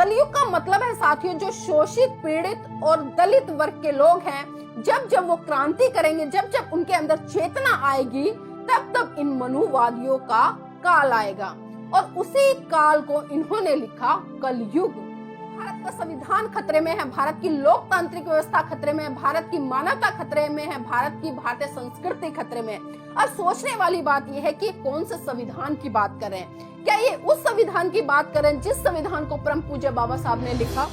कलयुग का मतलब है साथियों जो शोषित, पीड़ित और दलित वर्ग के लोग हैं, जब जब वो क्रांति करेंगे, जब जब उनके अंदर चेतना आएगी, तब तब इन मनुवादियों का काल आएगा। और उसी काल को इन्होंने लिखा कलयुग। भारत का संविधान खतरे में है, भारत की लोकतांत्रिक व्यवस्था खतरे में है, भारत की मानवता खतरे में है, भारत की भारतीय संस्कृति खतरे में है। अब सोचने वाली बात यह है कि कौन से संविधान की बात करें। क्या ये उस संविधान की बात करें जिस संविधान को परम पूज्य बाबा साहब ने लिखा,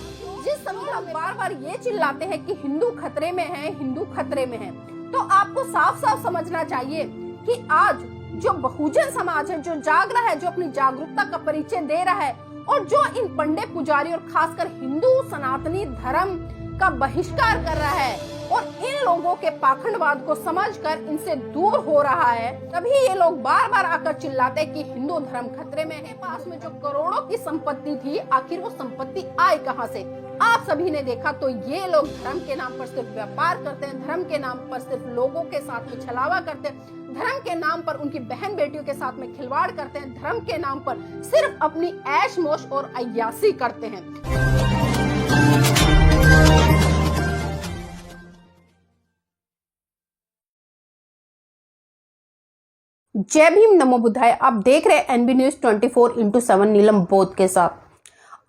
जिस संविधान बार बार ये चिल्लाते हैं कि हिंदू खतरे में है, हिंदू खतरे में है। तो आपको साफ साफ समझना चाहिए कि आज जो बहुजन समाज है, जो जाग रहा है, जो अपनी जागरूकता का परिचय दे रहा है और जो इन पंडे पुजारी और खासकर हिंदू सनातनी धर्म का बहिष्कार कर रहा है और इन लोगों के पाखंडवाद को समझकर इनसे दूर हो रहा है, तभी ये लोग बार बार आकर चिल्लाते हैं कि हिंदू धर्म खतरे में है। पास में जो करोड़ों की संपत्ति थी, आखिर वो संपत्ति आई कहां से? आप सभी ने देखा। तो ये लोग धर्म के नाम पर सिर्फ व्यापार करते हैं, धर्म के नाम पर सिर्फ लोगों के साथ में छलावा करते हैं, धर्म के नाम पर उनकी बहन बेटियों के साथ में खिलवाड़ करते हैं, धर्म के नाम पर सिर्फ अपनी ऐश मौज और अय्यासी करते हैं। जय भीम, नमो बुद्धाय। आप देख रहे हैं एनबी न्यूज 24/7 नीलम बोध के साथ।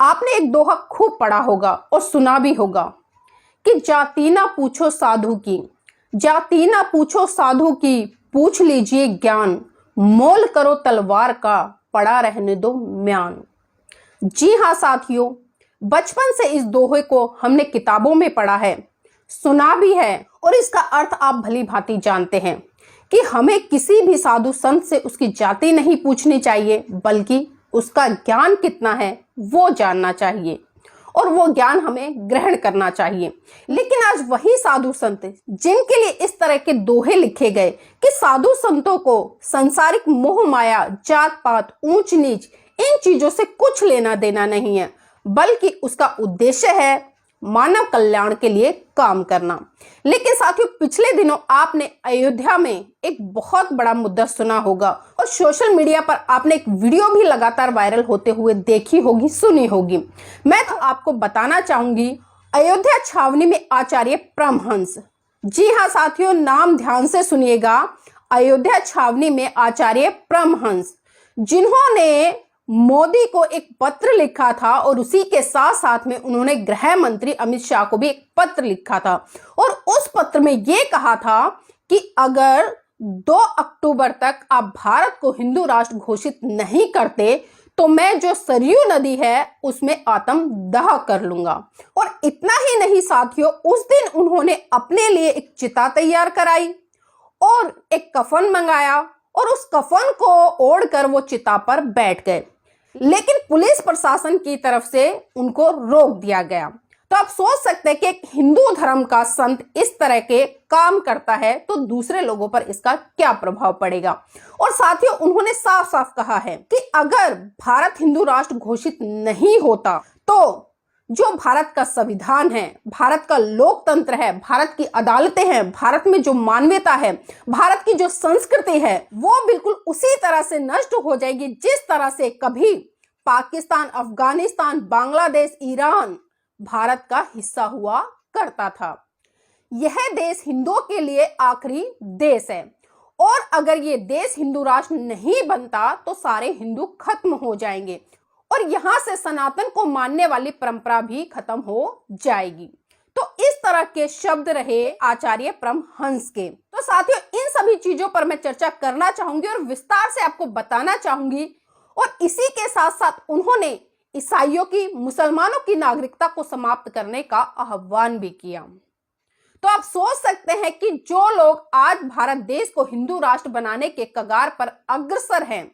आपने एक दोहा खूब पढ़ा होगा और सुना भी होगा कि जाति ना पूछो साधु की, जाति ना पूछो साधु की, पूछ लीजिए ज्ञान, मोल करो तलवार का, पड़ा रहने दो म्यान। जी हाँ साथियों, बचपन से इस दोहे को हमने किताबों में पढ़ा है, सुना भी है और इसका अर्थ आप भली भांति जानते हैं कि हमें किसी भी साधु संत से उसकी जाति नहीं पूछनी चाहिए, बल्कि उसका ज्ञान कितना है वो जानना चाहिए और वो ज्ञान हमें ग्रहण करना चाहिए। लेकिन आज वही साधु संत जिनके लिए इस तरह के दोहे लिखे गए कि साधु संतों को संसारिक मोह माया, जात पात, ऊंच नीच इन चीजों से कुछ लेना देना नहीं है, बल्कि उसका उद्देश्य है मानव कल्याण के लिए काम करना। लेकिन साथियों, पिछले दिनों आपने अयोध्या में एक बहुत बड़ा मुद्दा सुना होगा और सोशल मीडिया पर आपने एक वीडियो भी लगातार वायरल होते हुए देखी होगी, सुनी होगी। मैं तो आपको बताना चाहूंगी, अयोध्या छावनी में आचार्य परमहंस, जी हाँ साथियों, नाम ध्यान से सुनिएगा, अयोध्या छावनी में आचार्य परमहंस, जिन्होंने मोदी को एक पत्र लिखा था और उसी के साथ साथ में उन्होंने गृह मंत्री अमित शाह को भी एक पत्र लिखा था और उस पत्र में यह कहा था कि अगर 2 अक्टूबर तक आप भारत को हिंदू राष्ट्र घोषित नहीं करते तो मैं जो सरयू नदी है उसमें आत्मदाह कर लूंगा। और इतना ही नहीं साथियों, उस दिन उन्होंने अपने लिए एक चिता तैयार कराई और एक कफन मंगाया और उस कफन को ओढ़कर वो चिता पर बैठ गए, लेकिन पुलिस प्रशासन की तरफ से उनको रोक दिया गया। तो आप सोच सकते हैं कि एक हिंदू धर्म का संत इस तरह के काम करता है तो दूसरे लोगों पर इसका क्या प्रभाव पड़ेगा। और साथियों, उन्होंने साफ साफ कहा है कि अगर भारत हिंदू राष्ट्र घोषित नहीं होता तो जो भारत का संविधान है, भारत का लोकतंत्र है, भारत की अदालतें हैं, भारत में जो मानवता है, भारत की जो संस्कृति है, वो बिल्कुल उसी तरह से नष्ट हो जाएगी जिस तरह से कभी पाकिस्तान, अफगानिस्तान, बांग्लादेश, ईरान भारत का हिस्सा हुआ करता था। यह देश हिंदुओं के लिए आखिरी देश है और अगर ये देश हिंदू राष्ट्र नहीं बनता तो सारे हिंदू खत्म हो जाएंगे और यहां से सनातन को मानने वाली परंपरा भी खत्म हो जाएगी। तो इस तरह के शब्द रहे आचार्य परमहंस के। तो साथियों, इन सभी चीजों पर मैं चर्चा करना चाहूंगी और विस्तार से आपको बताना चाहूंगी और इसी के साथ साथ उन्होंने ईसाइयों की, मुसलमानों की नागरिकता को समाप्त करने का आह्वान भी किया। तो आप सोच सकते हैं कि जो लोग आज भारत देश को हिंदू राष्ट्र बनाने के कगार पर अग्रसर हैं,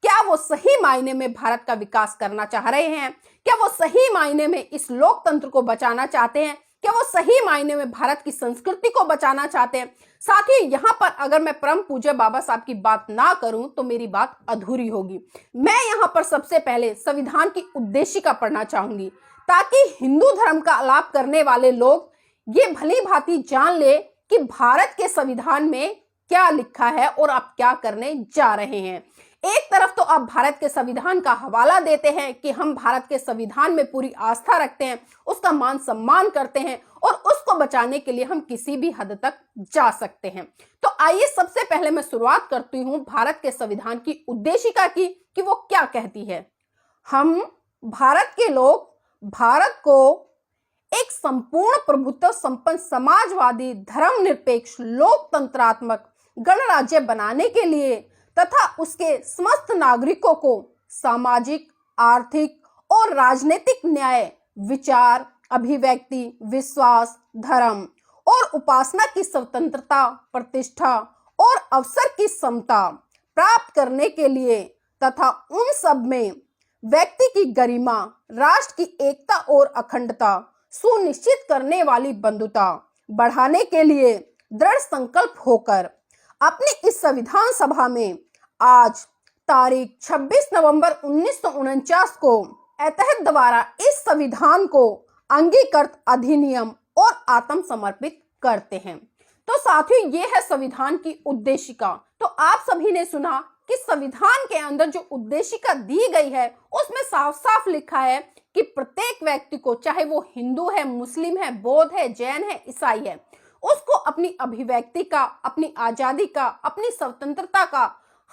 क्या वो सही मायने में भारत का विकास करना चाह रहे हैं? क्या वो सही मायने में इस लोकतंत्र को बचाना चाहते हैं? क्या वो सही मायने में भारत की संस्कृति को बचाना चाहते हैं? साथ ही यहाँ पर अगर मैं परम पूज्य बाबा साहब की बात ना करूं तो मेरी बात अधूरी होगी। मैं यहाँ पर सबसे पहले संविधान की उद्देशिका पढ़ना चाहूंगी ताकि हिंदू धर्म का आलाप करने वाले लोग ये भली भांति जान ले कि भारत के संविधान में क्या लिखा है और आप क्या करने जा रहे हैं। एक तरफ तो आप भारत के संविधान का हवाला देते हैं कि हम भारत के संविधान में पूरी आस्था रखते हैं, उसका मान सम्मान करते हैं और उसको बचाने के लिए हम किसी भी हद तक जा सकते हैं। तो आइए सबसे पहले मैं शुरुआत करती हूं भारत के संविधान की उद्देशिका की कि वो क्या कहती है। हम भारत के लोग भारत को एक संपूर्ण प्रभुत्व संपन्न समाजवादी धर्मनिरपेक्ष लोकतंत्रात्मक गणराज्य बनाने के लिए तथा उसके समस्त नागरिकों को सामाजिक, आर्थिक और राजनीतिक न्याय, विचार, अभिव्यक्ति, विश्वास, धर्म और उपासना की स्वतंत्रता, प्रतिष्ठा और अवसर की समता प्राप्त करने के लिए तथा उन सब में व्यक्ति की गरिमा, राष्ट्र की एकता और अखंडता सुनिश्चित करने वाली बंधुता बढ़ाने के लिए दृढ़ संकल्प होकर अपनी इस संविधान सभा में आज तारीख 26 नवंबर 1949 को एतहत द्वारा इस संविधान को अंगीकृत अधिनियम और आत्म समर्पित करते हैं। तो साथियों, ये है संविधान की उद्देशिका। तो आप सभी ने सुना कि संविधान के अंदर जो उद्देशिका दी गई है उसमें साफ साफ लिखा है कि प्रत्येक व्यक्ति को, चाहे वो हिंदू है, मुस्लिम है, बौद्ध है, जैन है, ईसाई है, उसको अपनी अभिव्यक्ति का, अपनी आजादी का, अपनी स्वतंत्रता का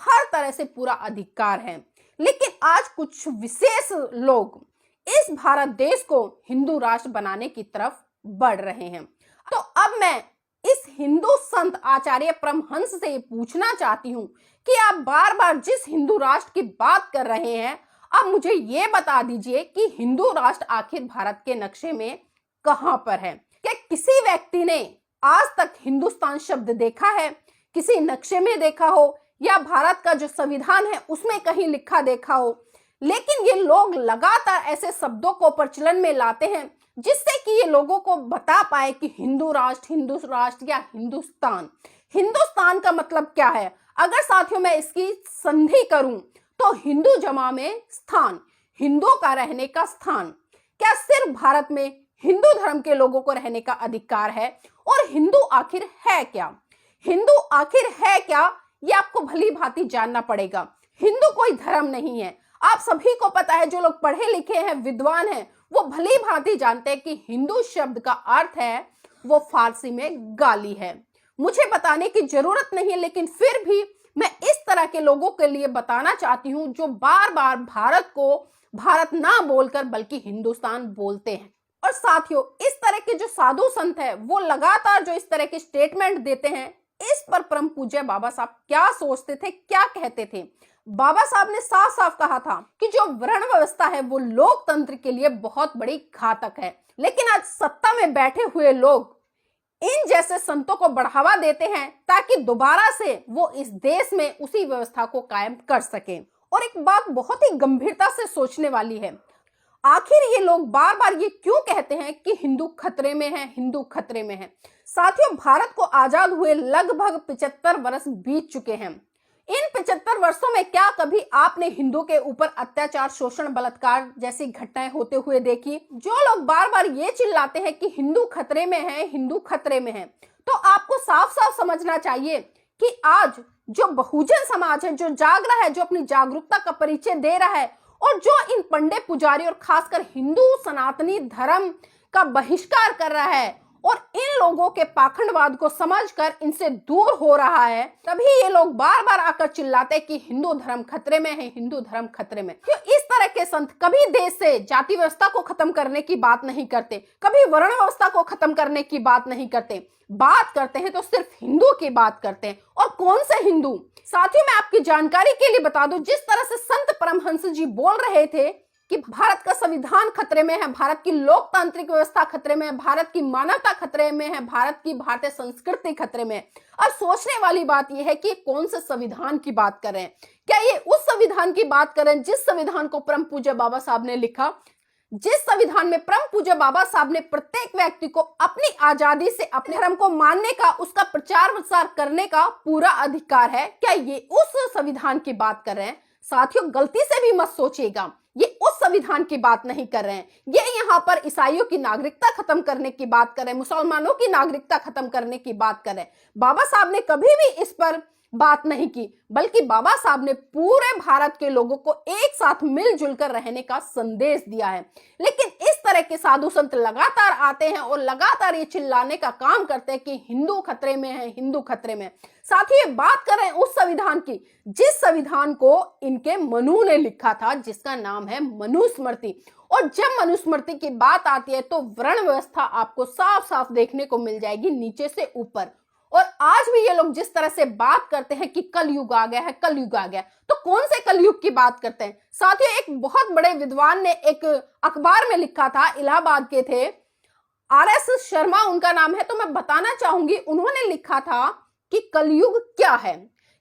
हर तरह से पूरा अधिकार है। लेकिन आज कुछ विशेष लोग इस भारत देश को हिंदू राष्ट्र बनाने की तरफ बढ़ रहे हैं। तो अब मैं इस हिंदू संत आचार्य परमहंस से पूछना चाहती हूँ कि आप बार बार जिस हिंदू राष्ट्र की बात कर रहे हैं, अब मुझे ये बता दीजिए कि हिंदू राष्ट्र आखिर भारत के नक्शे में कहां पर है? क्या किसी व्यक्ति ने आज तक हिंदुस्तान शब्द देखा है, किसी नक्शे में देखा हो या भारत का जो संविधान है उसमें कहीं लिखा देखा हो? लेकिन ये लोग लगातार ऐसे शब्दों को प्रचलन में लाते हैं जिससे कि ये लोगों को बता पाए कि हिंदू राष्ट्र या हिंदुस्तान। हिंदुस्तान का मतलब क्या है? अगर साथियों मैं इसकी संधि करूं तो हिंदू जमा में स्थान, हिंदुओं का रहने का स्थान। क्या सिर्फ भारत में हिंदू धर्म के लोगों को रहने का अधिकार है? और हिंदू आखिर है क्या? हिंदू आखिर है क्या, ये आपको भली भांति जानना पड़ेगा। हिंदू कोई धर्म नहीं है। आप सभी को पता है, जो लोग पढ़े लिखे हैं, विद्वान हैं, वो भली भांति जानते हैं कि हिंदू शब्द का अर्थ है वो फारसी में गाली है। मुझे बताने की जरूरत नहीं है, लेकिन फिर भी मैं इस तरह के लोगों के लिए बताना चाहती हूं जो बार बार भारत को भारत ना बोलकर बल्कि हिंदुस्तान बोलते हैं। और साथियों, इस तरह के जो साधु संत है वो लगातार जो इस तरह के स्टेटमेंट देते हैं, इस पर परम पूज्य बाबा साहब क्या सोचते थे, क्या कहते थे? बाबा साहब ने साफ साफ कहा था कि जो वर्ण व्यवस्था है वो लोकतंत्र के लिए बहुत बड़ी घातक है। लेकिन आज सत्ता में बैठे हुए लोग इन जैसे संतों को बढ़ावा देते हैं ताकि दोबारा से वो इस देश में उसी व्यवस्था को कायम कर सके। और एक बात बहुत ही गंभीरता से सोचने वाली है, आखिर ये लोग बार बार ये क्यों कहते हैं कि हिंदू खतरे में है, हिंदू खतरे में है? साथियों, भारत को आजाद हुए लगभग 75 वर्ष बीत चुके हैं। इन 75 वर्षों में क्या कभी आपने हिंदू के ऊपर अत्याचार, शोषण, बलात्कार जैसी घटनाएं होते हुए देखी? जो लोग बार बार ये चिल्लाते हैं कि हिंदू खतरे में है, हिंदू खतरे में है, तो आपको साफ साफ समझना चाहिए कि आज जो बहुजन समाज है, जो जाग रहा है, जो अपनी जागरूकता का परिचय दे रहा है और जो इन पंडित पुजारी और खासकर हिंदू सनातनी धर्म का बहिष्कार कर रहा है और इन लोगों के पाखंडवाद को समझकर इनसे दूर हो रहा है, तभी ये लोग बार बार आकर चिल्लाते कि हिंदू धर्म खतरे में है, हिंदू धर्म खतरे में। क्यों इस तरह के संत कभी देश से जाति व्यवस्था को खत्म करने की बात नहीं करते, कभी वर्ण व्यवस्था को खत्म करने की बात नहीं करते। बात करते हैं तो सिर्फ हिंदू की बात करते हैं। और कौन से हिंदू? साथियों, मैं आपकी जानकारी के लिए बता दूं, जिस तरह से संत परमहंस जी बोल रहे थे कि भारत का संविधान खतरे में है, भारत की लोकतांत्रिक व्यवस्था खतरे में है, भारत की मानवता खतरे में है, भारत की भारतीय संस्कृति खतरे में है। अब सोचने वाली बात यह है कि कौन से संविधान की बात कर रहे हैं? क्या ये उस संविधान की बात कर रहे हैं जिस संविधान को परम पूज्य बाबा साहब ने लिखा, जिस संविधान में परम पूज्य बाबा साहब ने प्रत्येक व्यक्ति को अपनी आजादी से अपने धर्म को मानने का, उसका प्रचार प्रसार करने का पूरा अधिकार है? क्या ये उस संविधान की बात कर रहे हैं? साथियों, गलती से भी मत सोचिएगा, ये उस संविधान की बात नहीं कर रहे हैं। ये यहाँ पर ईसाइयों की नागरिकता खत्म करने की बात कर रहे हैं, मुसलमानों की नागरिकता खत्म करने की बात कर रहे हैं। बाबा साहब ने कभी भी इस पर बात नहीं की, बल्कि बाबा साहब ने पूरे भारत के लोगों को एक साथ मिलजुल कर रहने का संदेश दिया है। लेकिन इस तरह के साधु संत लगातार आते हैं और लगातार ये चिल्लाने का काम करते हैं कि हिंदू खतरे में है, हिंदू खतरे में। साथ ही ये बात कर रहे हैं उस संविधान की जिस संविधान को इनके मनु ने लिखा था, जिसका नाम है मनुस्मृति। और जब मनुस्मृति की बात आती है तो वर्ण व्यवस्था आपको साफ साफ देखने को मिल जाएगी नीचे से ऊपर। और आज भी ये लोग जिस तरह से बात करते हैं कि कलयुग आ गया है, कलयुग आ गया, तो कौन से कलयुग की बात करते हैं? साथियों, एक बहुत बड़े विद्वान ने एक अखबार में लिखा था, इलाहाबाद के थे, RS शर्मा उनका नाम है, तो मैं बताना चाहूंगी, उन्होंने लिखा था कि कलयुग क्या है।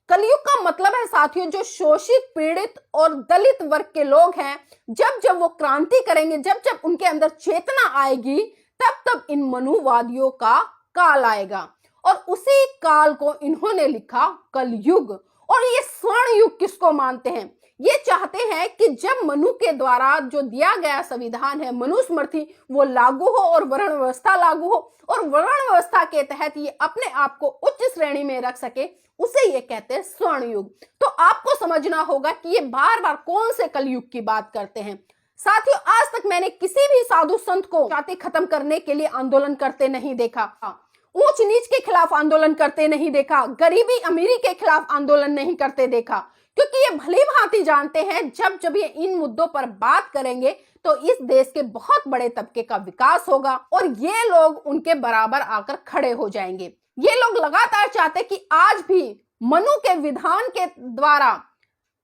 कलयुग का मतलब है साथियों, जो शोषित, पीड़ित और दलित वर्ग के लोग हैं, जब जब वो क्रांति करेंगे, जब जब उनके अंदर चेतना आएगी, तब तब इन मनुवादियों का काल आएगा। और उसी काल को इन्होंने लिखा कलयुग। और ये स्वर्ण युग किसको मानते हैं? ये चाहते हैं कि जब मनु के द्वारा जो दिया गया संविधान है, मनुस्मृति, वो लागू हो और वर्ण व्यवस्था लागू हो, और वर्ण व्यवस्था के तहत ये अपने आप को उच्च श्रेणी में रख सके, उसे ये कहते हैं स्वर्ण युग। तो आपको समझना होगा कि ये बार बार कौन से कलयुग की बात करते हैं। साथियों, आज तक मैंने किसी भी साधु संत को जाति खत्म करने के लिए आंदोलन करते नहीं देखा, ऊंच नीच के खिलाफ आंदोलन करते नहीं देखा, गरीबी अमीरी के खिलाफ आंदोलन नहीं करते देखा, क्योंकि ये भली भांति जानते हैं जब जब ये इन मुद्दों पर बात करेंगे तो इस देश के बहुत बड़े तबके का विकास होगा और ये लोग उनके बराबर आकर खड़े हो जाएंगे। ये लोग लगातार चाहते कि आज भी मनु के विधान के द्वारा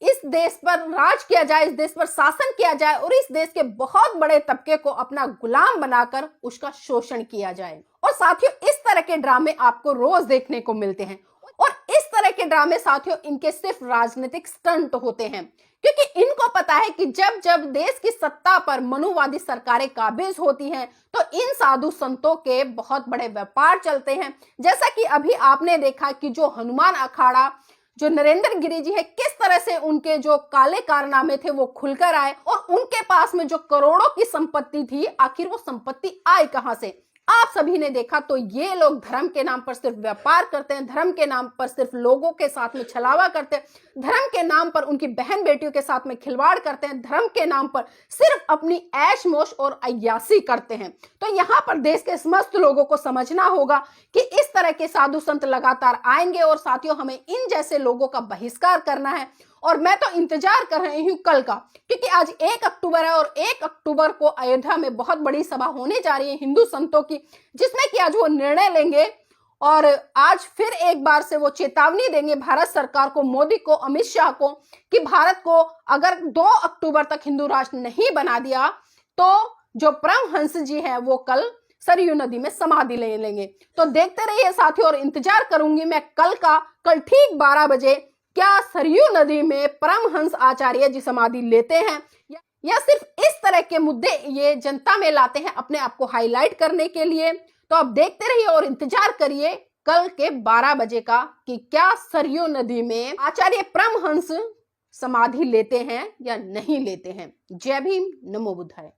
इस देश पर राज किया जाए, इस देश पर शासन किया जाए और इस देश के बहुत बड़े तबके को अपना गुलाम बनाकर उसका शोषण किया जाए। और साथियों, इस तरह के ड्रामे आपको रोज देखने को मिलते हैं और इस तरह के ड्रामे साथियों इनके सिर्फ राजनीतिक स्टंट होते हैं, क्योंकि इनको पता है कि जब जब देश की सत्ता पर मनुवादी सरकारें काबिज होती हैं तो इन साधु संतों के बहुत बड़े व्यापार चलते हैं। जैसा कि अभी आपने देखा कि जो हनुमान अखाड़ा, जो नरेंद्र गिरी जी है, किस तरह से उनके जो काले कारनामे थे वो खुलकर आए और उनके पास में जो करोड़ों की संपत्ति थी, आखिर वो संपत्ति आई कहां से, आप सभी ने देखा। तो ये लोग धर्म के नाम पर सिर्फ व्यापार करते हैं, धर्म के नाम पर सिर्फ लोगों के साथ में छलावा करते हैं, धर्म के नाम पर उनकी बहन बेटियों के साथ में खिलवाड़ करते हैं, धर्म के नाम पर सिर्फ अपनी ऐश मोश और अय्यासी करते हैं। तो यहाँ पर देश के समस्त लोगों को समझना होगा कि इस तरह के साधु संत लगातार आएंगे और साथियों हमें इन जैसे लोगों का बहिष्कार करना है। और मैं तो इंतजार कर रही हूं कल का, क्योंकि आज 1 अक्टूबर है और 1 अक्टूबर को अयोध्या में बहुत बड़ी सभा होने जा रही है हिंदू संतों की, जिसमें कि आज वो निर्णय लेंगे और आज फिर एक बार से वो चेतावनी देंगे भारत सरकार को, मोदी को, अमित शाह को, कि भारत को अगर 2 अक्टूबर तक हिंदू राष्ट्र नहीं बना दिया तो जो परमहंस जी हैं वो कल सरयू नदी में समाधि ले लेंगे। तो देखते रहिए साथियों और इंतजार करूंगी मैं कल ठीक 12 बजे क्या सरयू नदी में परमहंस आचार्य जी समाधि लेते हैं या सिर्फ इस तरह के मुद्दे ये जनता में लाते हैं अपने आप को हाईलाइट करने के लिए। तो आप देखते रहिए और इंतजार करिए कल के 12 बजे का कि क्या सरयू नदी में आचार्य परमहंस समाधि लेते हैं या नहीं लेते हैं। जय भीम, नमो बुद्धाय।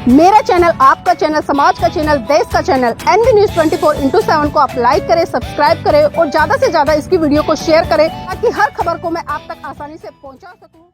मेरा चैनल, आपका चैनल, समाज का चैनल, देश का चैनल NB News 24/7 को आप लाइक करें, सब्सक्राइब करें और ज्यादा से ज्यादा इसकी वीडियो को शेयर करें ताकि हर खबर को मैं आप तक आसानी से पहुंचा सकूं।